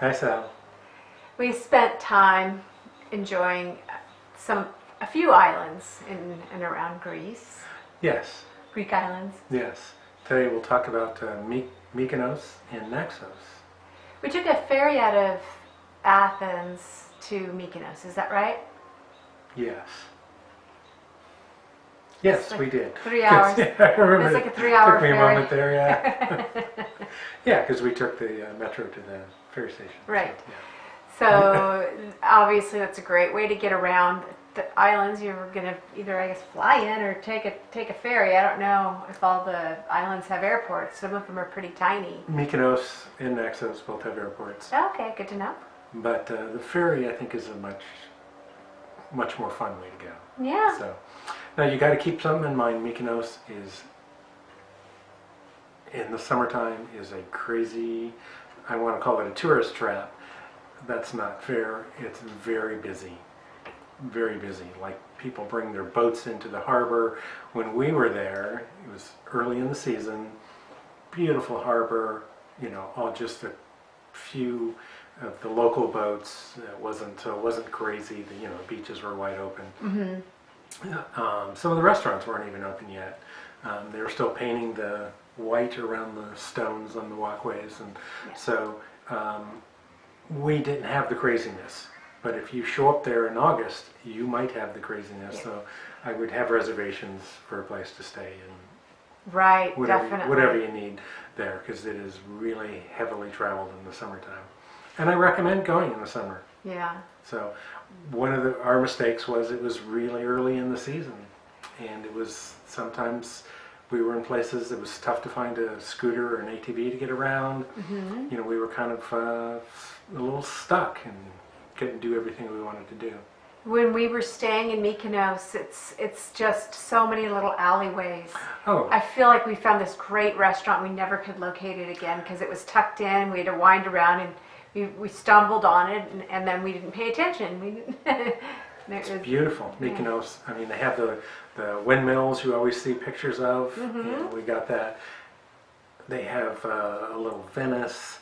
Hi, Sal. We spent time enjoying a few islands in and around Greece, Yes, Greek islands. yes. Today we'll talk about Mykonos and Naxos. We took a ferry out of Athens to Mykonos, is that right? Yes. Yes, like we did. 3 hours. Yeah, I remember. It's like a 3-hour Took me a ferry. moment there, yeah. Yeah, because we took the metro to the ferry station. Right. So, yeah. So obviously that's a great way to get around the islands. You're gonna either, I guess, fly in or take a ferry. I don't know if all the islands have airports. Some of them are pretty tiny. Mykonos and Naxos both have airports. Okay, good to know. But the ferry, I think, is a much more fun way to go. Yeah. So, now you got to keep something in mind. Mykonos is, in the summertime, is a crazy, I want to call it a tourist trap. That's not fair. It's very busy. Very busy. Like, people bring their boats into the harbor. When we were there, it was early in the season, beautiful harbor, all just a few of the local boats. It wasn't crazy. The beaches were wide open. Mm-hmm. Some of the restaurants weren't even open yet. They were still painting the white around the stones on the walkways, and so we didn't have the craziness. But if you show up there in August, you might have the craziness. Yeah. So I would have reservations for a place to stay and Right, whatever, definitely. whatever you need there, because it is really heavily traveled in the summertime. And I recommend going in the summer. Yeah. So one of our mistakes was it was really early in the season, and it was sometimes we were in places it was tough to find a scooter or an ATV to get around. Mm-hmm. We were kind of a little stuck and couldn't do everything we wanted to do. When we were staying in Mykonos, it's just so many little alleyways. Oh, I feel like we found this great restaurant. We never could locate it again because it was tucked in. We had to wind around, and we stumbled on it, and then we didn't pay attention. We didn't. it's beautiful. Mykonos, I mean, they have the windmills you always see pictures of. Mm-hmm. We got that. They have a little Venice.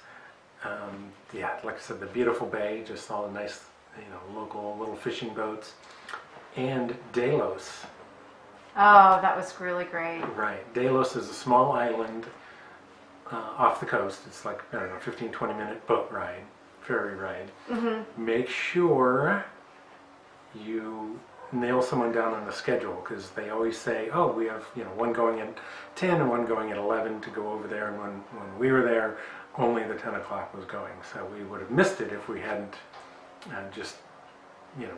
Like I said, the beautiful bay, just all the nice, local little fishing boats. And Delos. Oh, that was really great. Right. Delos is a small island off the coast. It's like, 15, 20 minute boat ride, ferry ride. Mm-hmm. Make sure you nail someone down on the schedule, because they always say, oh, we have one going at 10 and one going at 11 to go over there, and when we were there, only the 10 o'clock was going, so we would have missed it if we hadn't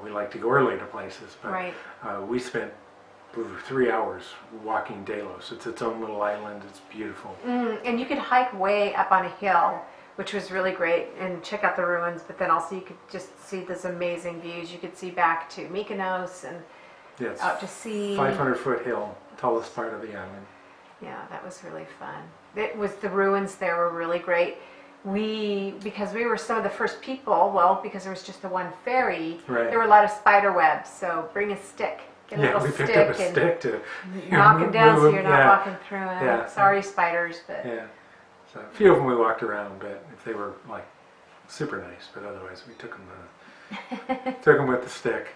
we like to go early to places, but Right. We spent 3 hours walking Delos. It's its own little island. It's beautiful. And you could hike way up on a hill, which was really great, and check out the ruins, but then also you could just see those amazing views. You could see back to Mykonos and Yeah, it's out to sea. 500-foot hill, tallest part of the island. Yeah, that was really fun. The ruins there were really great. Because we were some of the first people, because there was just the one ferry, Right. there were a lot of spider webs, so bring a stick. Get a little we stick picked up a and stick to knock them down so move you're them. not walking through them. Yeah. Sorry, spiders, but Yeah, so a few of them we walked around, but if they were like super nice, but otherwise we took them with the stick.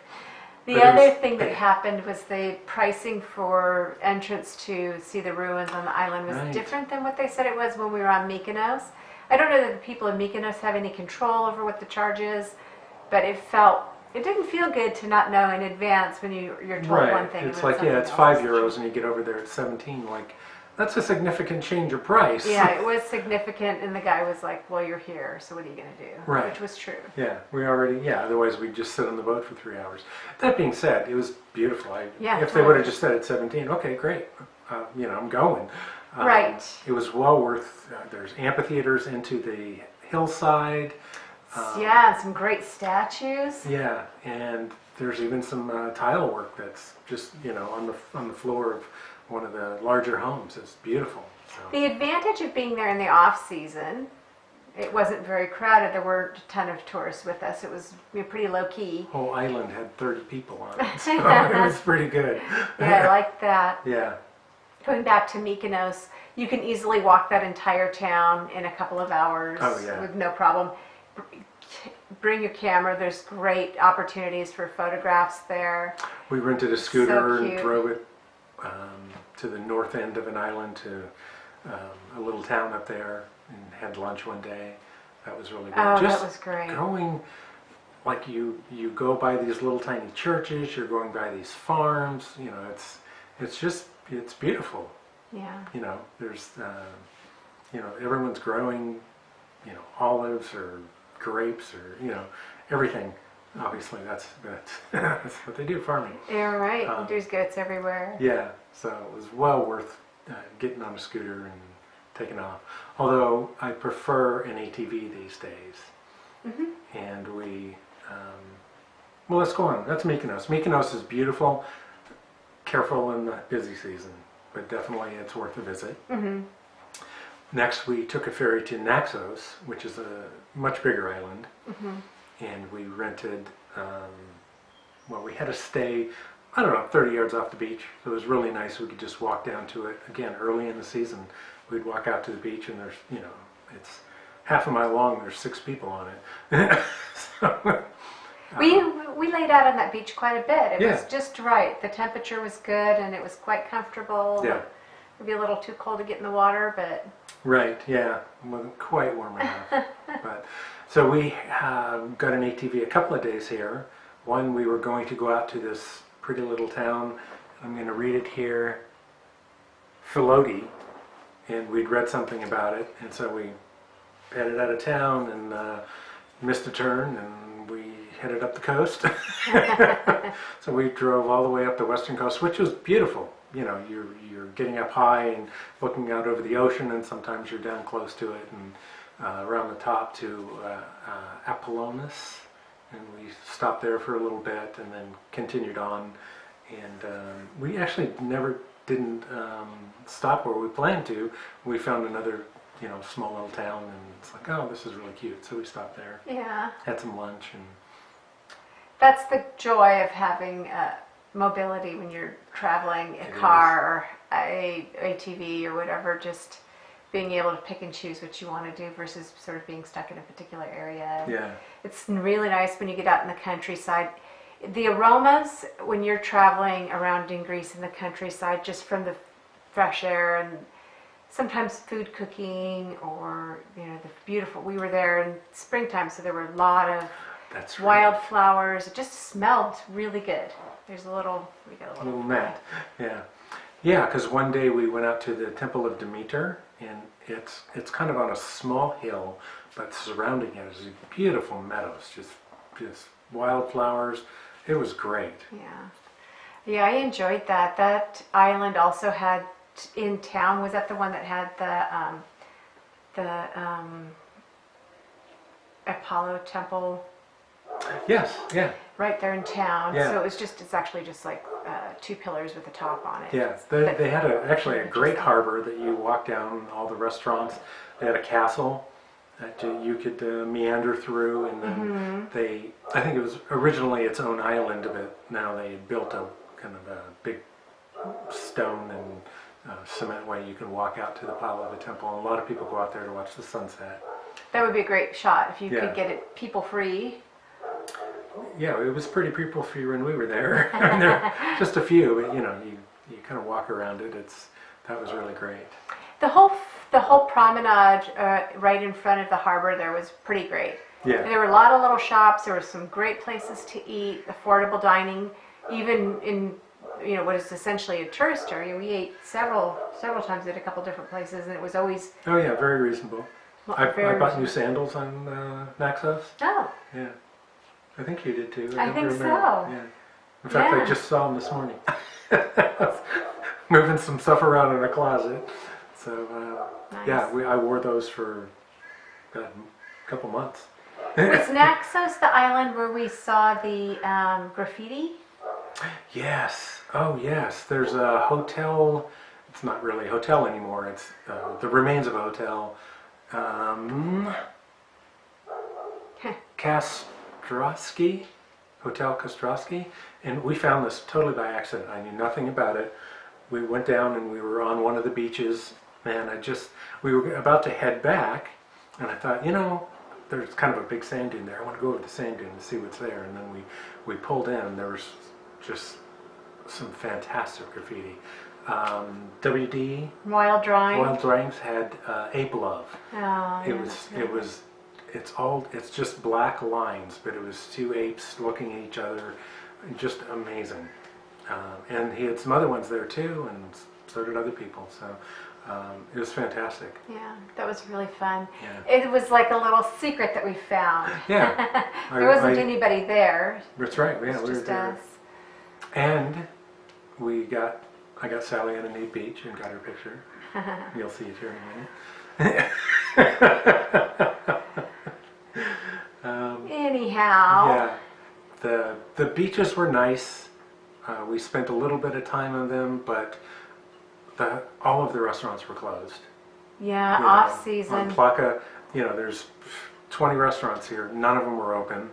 The But it other was- thing that happened was the pricing for entrance to see the ruins on the island was Right. different than what they said it was when we were on Mykonos. I don't know that the people in Mykonos have any control over what the charge is, but it didn't feel good to not know in advance when you're told Right, one thing. it's and like, then it's something €5 else. and you get over there at 17, like, that's a significant change of price. Yeah, it was significant, and the guy was like, well, you're here, so what are you going to do? Right. Which was true. Otherwise we'd just sit on the boat for 3 hours. That being said, it was beautiful. If they totally. would have just said at 17, okay, great, I'm going. Right. It was well worth, there's amphitheaters into the hillside. Yeah, and some great statues. Yeah, and there's even some tile work that's just, on the floor of one of the larger homes. It's beautiful. So. The advantage of being there in the off season, it wasn't very crowded. There weren't a ton of tourists with us. It was pretty low key. Whole island had 30 people on it, so it was pretty good. Yeah, I like that. Yeah. Going back to Mykonos, you can easily walk that entire town in a couple of hours Oh, yeah. with no problem. bring your camera. There's great opportunities for photographs there. We rented a scooter and cute. drove it to the north end of an island to a little town up there and had lunch one day. That was really good. Oh, Just that was great. going, like you go by these little tiny churches, you're going by these farms, you know, it's beautiful. Yeah. You know, there's, you know, everyone's growing, you know, olives or grapes or, you know, everything. Obviously, that's that's what they do, farming. You're right. There's goats everywhere. Yeah, so it was well worth getting on a scooter and taking off. Although I prefer an ATV these days. Mm-hmm. And we, well, let's go on. That's Mykonos. Mykonos is beautiful. Careful in the busy season, but definitely it's worth a visit. Mm-hmm. Next, we took a ferry to Naxos, which is a much bigger island. Mm-hmm. And we rented, well, we had to stay, I don't know, 30 yards off the beach. So it was really nice. We could just walk down to it. Again, early in the season, we'd walk out to the beach and there's, you know, it's half a mile long. There's 6 people on it. So, we laid out on that beach quite a bit. It Yeah. was just right. The temperature was good and it was quite comfortable. Yeah. It'd be a little too cold to get in the water, but... Right, yeah. It wasn't quite warm enough. But so we got an ATV a couple of days here. One, we were going to go out to this pretty little town. I'm going to read it here. Filoti. And we'd read something about it. And so we headed out of town and missed a turn and we headed up the coast. So we drove all the way up the western coast, which was beautiful. You know, you're getting up high and looking out over the ocean, and sometimes you're down close to it, and around the top to Apollonius, and we stopped there for a little bit, and then continued on. And we actually didn't stop where we planned to. We found another, you know, small little town, and it's like, oh, this is really cute. So we stopped there, Yeah. had some lunch, and That's the joy of having mobility when you're traveling a car or a ATV or whatever, just being able to pick and choose what you want to do versus sort of being stuck in a particular area. yeah, It's really nice when you get out in the countryside. The aromas when you're traveling around in Greece in the countryside, just from the fresh air and sometimes food cooking, or, you know, the beautiful, we were there in springtime, so there were a lot of that's right. wildflowers. It just smelled really good. There's we got a little mat, yeah, yeah. Because one day we went out to the Temple of Demeter, and it's kind of on a small hill, but surrounding it is beautiful meadows, just wildflowers. It was great. Yeah, I enjoyed that. That island also had in town. Was that the one that had the Apollo temple? Yes, yeah. Right there in town. Yeah. So it's actually just like 2 pillars with a top on it. Yeah, they had actually a great harbor that you walk down, all the restaurants. They had a castle that you could meander through, and then I think it was originally its own island, but now they built a kind of a big stone and cement way you can walk out to the pile of the temple, and a lot of people go out there to watch the sunset. That would be a great shot if you Yeah. could get it people free. Yeah, it was pretty people free when we were there. I mean, there were just a few, but you know, you kind of walk around it. That was really great. The whole promenade right in front of the harbor there was pretty great. Yeah. And there were a lot of little shops. There were some great places to eat, affordable dining, even in, you know, what is essentially a tourist area. We ate several times at a couple different places, and it was always Oh yeah, very reasonable. I very bought new sandals on Naxos. Oh, Yeah, I think you did too. I don't think remember. so. Yeah. In fact, Yeah. I just saw them this morning. Moving some stuff around in a closet. So nice. yeah, I wore those for a couple months. Was Naxos the island where we saw the graffiti? Yes. Oh yes. There's a hotel. It's not really a hotel anymore. It's the remains of a hotel. Kastrowski, Hotel Kastrowski, and we found this totally by accident. I knew nothing about it. We went down and we were on one of the beaches, and we were about to head back, and I thought, you know, there's kind of a big sand dune there. I want to go over the sand dune and see what's there. And then we pulled in, and there was just some fantastic graffiti. WD Wild Drawings had Ape Love. Oh, It's just black lines, but it was two apes looking at each other, just amazing. And he had some other ones there too, and so did other people. So it was fantastic. Yeah, that was really fun. Yeah. It was like a little secret that we found. Yeah. There wasn't anybody there. That's right. Yeah, It was we were just there. us. And I got Sally on a neat beach and got her picture. You'll see it here in a minute. Anyhow. Yeah, the beaches were nice. We spent a little bit of time on them, but all of the restaurants were closed. Yeah, You know, off season. On Plaka, there's 20 restaurants here. None of them were open,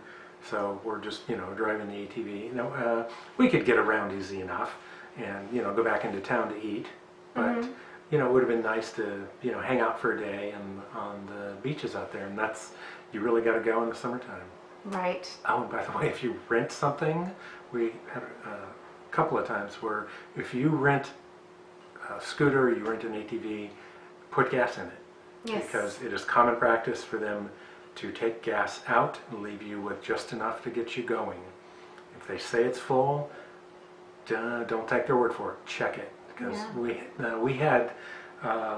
so we're just driving the ATV. We could get around easy enough, and go back into town to eat, but it would have been nice to hang out for a day and on the beaches out there, and you really got to go in the summertime. Right. Oh, and by the way, if you rent something, we had a couple of times where if you rent a scooter, you rent an ATV, put gas in it. Yes. Because it is common practice for them to take gas out and leave you with just enough to get you going. If they say it's full, don't take their word for it. Check it. Because we had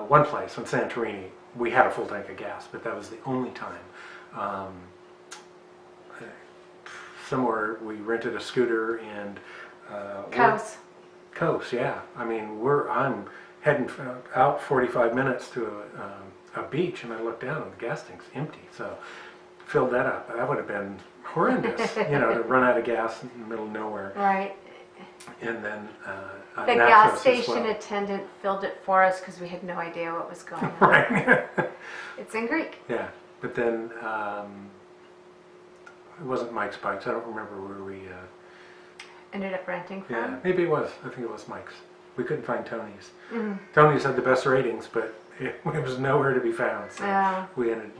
one place on Santorini, we had a full tank of gas, but that was the only time. Somewhere we rented a scooter and Kos, yeah. I mean, I'm heading out 45 minutes to a beach, and I looked down and the gas tank's empty. So filled that up. That would have been horrendous, to run out of gas in the middle of nowhere. Right. And then the gas station attendant filled it for us because we had no idea what was going on. Right. It's in Greek. Yeah, but then it wasn't Mike's Bikes. I don't remember where we ended up renting from. Yeah, maybe it was. I think it was Mike's. We couldn't find Tony's. Tony's had the best ratings, but it was nowhere to be found. So we ended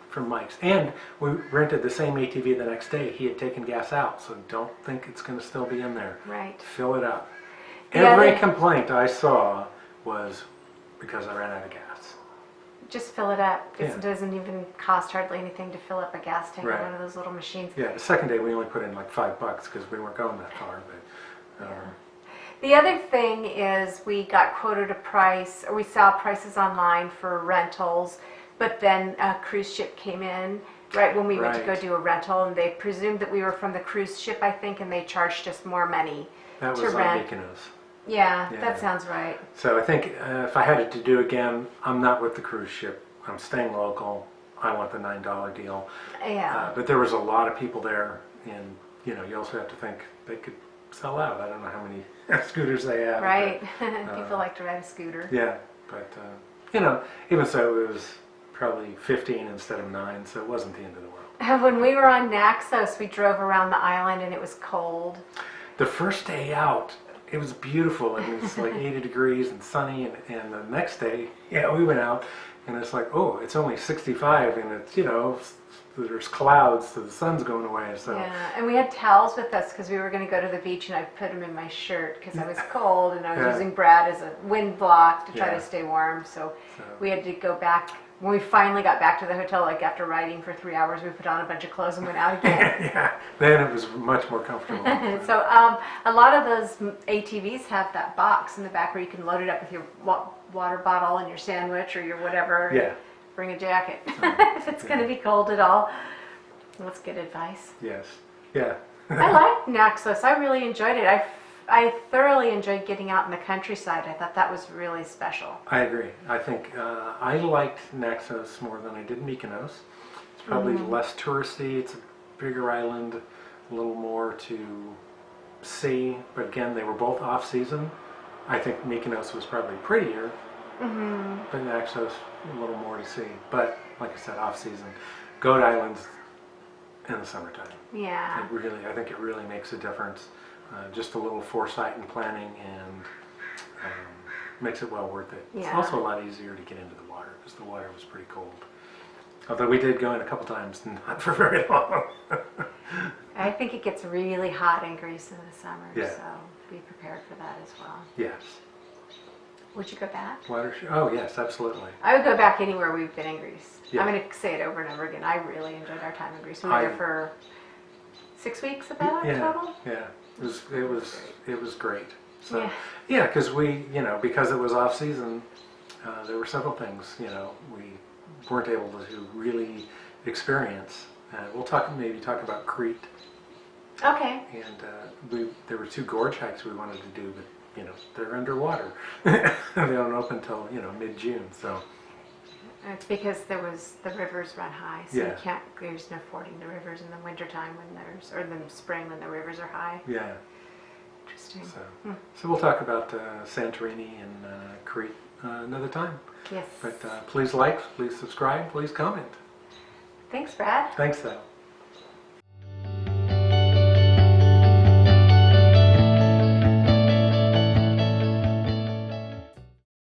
from Mike's. And we rented the same ATV the next day. He had taken gas out, so don't think it's going to still be in there. Right. Fill it up. Every complaint I saw was because I ran out of gas. Just fill it up. It doesn't even cost hardly anything to fill up a gas tank Right. on one of those little machines. Yeah, the second day we only put in like $5 because we weren't going that far. But The other thing is we got quoted a price, or we saw prices online for rentals, but then a cruise ship came in right when we went to go do a rental, and they presumed that we were from the cruise ship, I think, and they charged us more money that to was on rent. Mykonos. Yeah, Yeah. that sounds right. So I think if I had it to do again, I'm not with the cruise ship. I'm staying local. I want the $9 deal. Yeah. But there was a lot of people there, and you also have to think they could sell out. I don't know how many scooters they have. Right. But, People like to ride a scooter. Yeah, but even so, it was probably 15 instead of 9, so it wasn't the end of the world. When we were on Naxos, we drove around the island and it was cold. The first day out, it was beautiful. It was like 80 degrees and sunny, and the next day, we went out, and it's like, oh, it's only 65, and it's, there's clouds, so the sun's going away. So Yeah, and we had towels with us because we were going to go to the beach, and I put them in my shirt because I was cold, and I was using Brad as a wind block to try to stay warm. So we had to go back. When we finally got back to the hotel, like after riding for 3 hours, we put on a bunch of clothes and went out again. Yeah, then it was much more comfortable. So a lot of those ATVs have that box in the back where you can load it up with your water bottle and your sandwich or your whatever. Yeah. Bring a jacket if it's going to be cold at all. That's good advice. Yes. Yeah. I liked Naxos. I really enjoyed it. I thoroughly enjoyed getting out in the countryside. I thought that was really special. I agree. I think I liked Naxos more than I did Mykonos. It's probably less touristy. It's a bigger island, a little more to see. But again, they were both off season. I think Mykonos was probably prettier, but Naxos a little more to see. But like I said, off season. Goat Island's in the summertime. Yeah. I think it really makes a difference. Just a little foresight and planning, and makes it well worth it. Yeah. It's also a lot easier to get into the water because the water was pretty cold. Although we did go in a couple times, not for very long. I think it gets really hot in Greece in the summer, Yeah. so be prepared for that as well. Yes. Would you go back? Oh, yes, absolutely. I would go back anywhere we've been in Greece. Yeah. I'm going to say it over and over again. I really enjoyed our time in Greece. We were there for 6 weeks about total. Yeah, it was great. So Yeah. yeah, because because it was off season, there were several things we weren't able to really experience. We'll maybe talk about Crete, Okay. and there were 2 gorge hikes we wanted to do, but they're underwater. They don't open until mid-June, so. It's because the rivers run high, so Yeah. there's no fording the rivers in the wintertime or the spring when the rivers are high. Yeah. Interesting. So we'll talk about Santorini and Crete another time. Yes. But please subscribe, please comment. Thanks, Brad. Thanks, though.